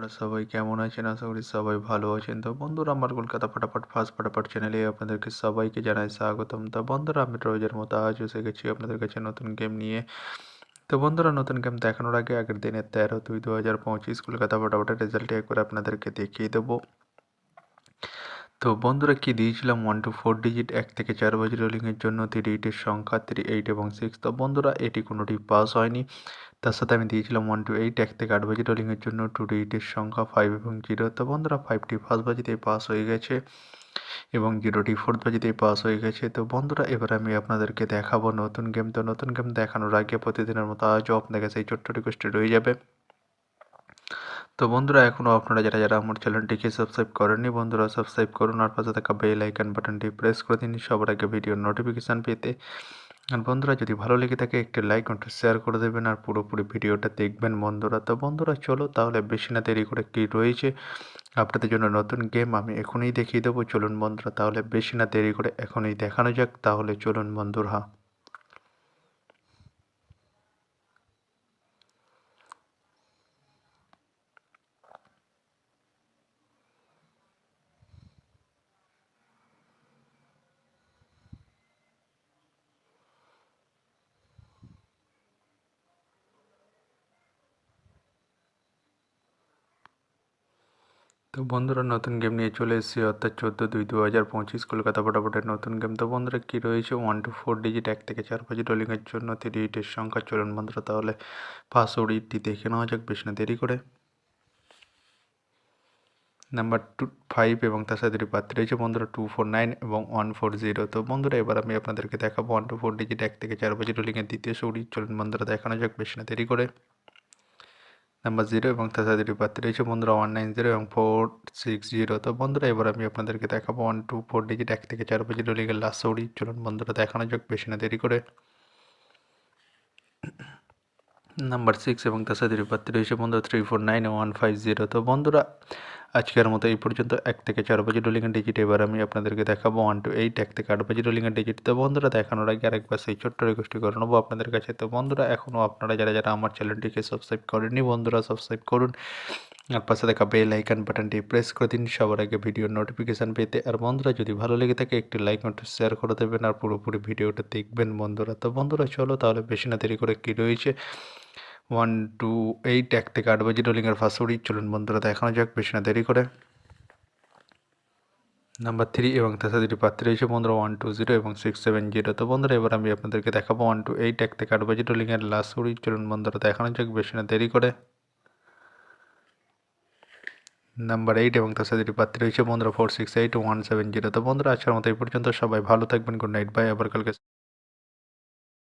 আপনারা সবাই কেমন আছেন? আশা করি সবাই ভালো আছেন। তো বন্ধুরা, আমার কলকাতা ফাটাফাট ফার্স্ট ফাটাফাট চ্যানেলে আপনাদেরকে সবাইকে জানাই স্বাগতম। তো বন্ধুরা, আমি রোজের মতো আজও এসে গেছি আপনাদের কাছে নতুন গেম নিয়ে। তো বন্ধুরা, নতুন গেম দেখানোর আগে আগের দিনের 13/2/2025 কলকাতা ফাটাফাটের রেজাল্টটি একবার আপনাদেরকে দেখিয়ে দেবো। তো বন্ধুরা, কি দিয়েছিলাম 1 to 4 ডিজিট 1 থেকে 4 বাজি রোলিংয়ের জন্য 38-এর সংখ্যা 3, 8 এবং 6। তো বন্ধুরা, এটি কোনোটি পাস হয়নি। তার সাথে আমি দিয়েছিলাম 1 to 8 1 থেকে 8 বাজি রোলিংয়ের জন্য 2 digit-এর সংখ্যা 5 এবং 0। তো বন্ধুরা, 5টি ফার্স্ট বাজিতেই পাস হয়ে গেছে এবং 0টি ফোর্থ বাজিতেই পাস হয়ে গেছে। তো বন্ধুরা, এবার আমি আপনাদেরকে দেখাবো নতুন গেম। তো নতুন গেম দেখানোর আগে প্রতিদিনের মতো আজও আপনাদের কাছে এই ছোট্ট রিকোয়েস্টটি রয়ে যাবে। তো বন্ধুরা, এখনও আপনারা যারা আমার চ্যানেলটিকে সাবস্ক্রাইব করেননি, বন্ধুরা সাবস্ক্রাইব করুন আর পাশে থাকা বেল আইকন বাটনটি প্রেস করে দিন সবার আগে ভিডিওর নোটিফিকেশান পেতে। আর বন্ধুরা, যদি ভালো লেগে থাকে একটি লাইক ও শেয়ার করে দেবেন আর পুরোপুরি ভিডিওটা দেখবেন বন্ধুরা। তো বন্ধুরা, চলো তাহলে বেশি না দেরি করে কী রয়েছে আপনাদের জন্য নতুন গেম আমি এখনই দেখিয়ে দেবো। চলুন বন্ধুরা, তাহলে বেশি না দেরি করে এখনই দেখানো যাক। তাহলে চলুন বন্ধুরা। তো বন্ধুরা, নতুন গেম নিয়ে চলে এসেছি, অর্থাৎ 14/2/2025 কলকাতা ফাটাফাটের নতুন গেম। তো বন্ধুরা, কী রয়েছে 1 to 4 ডিজিট 1 থেকে 4 বাজি রোলিংয়ের জন্য 38-এর সংখ্যা। চলুন বন্ধুরা, তাহলে পাসওয়ার্ডটি দেখে নেওয়া যাক বেশি না দেরি করে। নাম্বার 5 এবং তার সাথে বার্থডে রয়েছে বন্ধুরা 249 এবং 140। তো বন্ধুরা, এবার আমি আপনাদেরকে দেখাবো 1 to 4 ডিজিট 1 থেকে 4 বাজি রোলিংয়ের দ্বিতীয় সৌরি। চলুন বন্ধুরা, দেখানো যাক বেশি না দেরি করে। নাম্বার 0 এবং তার সাথে বার্থডে রয়েছে বন্ধুরা 190 এবং 460। তো বন্ধুরা, এবার আমি আপনাদেরকে দেখাবো 1 to 4 ডিজিট 1 থেকে 4 বাজি রোলিংয়ের লাস্ট সৌরি। চলুন বন্ধুরা, দেখানো যাক বেশি না দেরি করে। নাম্বার 6 এবং তার সাথে বার্থডে রয়েছে বন্ধুরা 349 এবং 150। তো বন্ধুরা, আজকের মতো এই পর্যন্ত 1 থেকে 4 বাজি রোলিংয়ের ডিজিট। এবার আমি আপনাদেরকে দেখাবো 1 to 8 1 থেকে 8 বাজি রোলিংয়ের ডিজিট। তো বন্ধুরা, দেখানোর আগে আরেকবার সেই ছোট্ট রিকোয়েস্টটি করে নেবো আপনাদের কাছে। তো বন্ধুরা, এখনও আপনারা যারা আমার চ্যানেলটিকে সাবস্ক্রাইব করেননি, বন্ধুরা সাবস্ক্রাইব করুন আর পাশে থাকা বেল আইকন বাটনটি প্রেস করে দিন সবার আগে ভিডিওর নোটিফিকেশান পেতে। আর বন্ধুরা, যদি ভালো লেগে থাকে একটি লাইক ও শেয়ার করে দেবেন আর পুরোপুরি ভিডিওটা দেখবেন বন্ধুরা। তো বন্ধুরা, চলো তাহলে বেশি না দেরি করে কী রয়েছে 1 to 8 1 থেকে 8 বাজি রোলিংয়ের ফার্স্ট সৌরি। চলুন বন্ধুরা, দেখানো যাক বেশি না দেরি করে। নাম্বার 3 এবং তার সাথে পাত্রে রয়েছে বন্ধুরা 120 এবং 670। তো বন্ধুরা, এবার আমি আপনাদেরকে দেখাবো 1 to 8 1 থেকে 8 বাজি রোলিংয়ের লাস্ট সৌরি। চলুন বন্ধুরা, দেখানো যাক বেশি না দেরি করে। নাম্বার 8 এবং তার সাথে পাত্রে রয়েছে বন্ধুরা 468 170। তো বন্ধুরা, আজকের মতো এই পর্যন্ত। সবাই ভালো থাকবেন। Good night, bye. আবার কালকে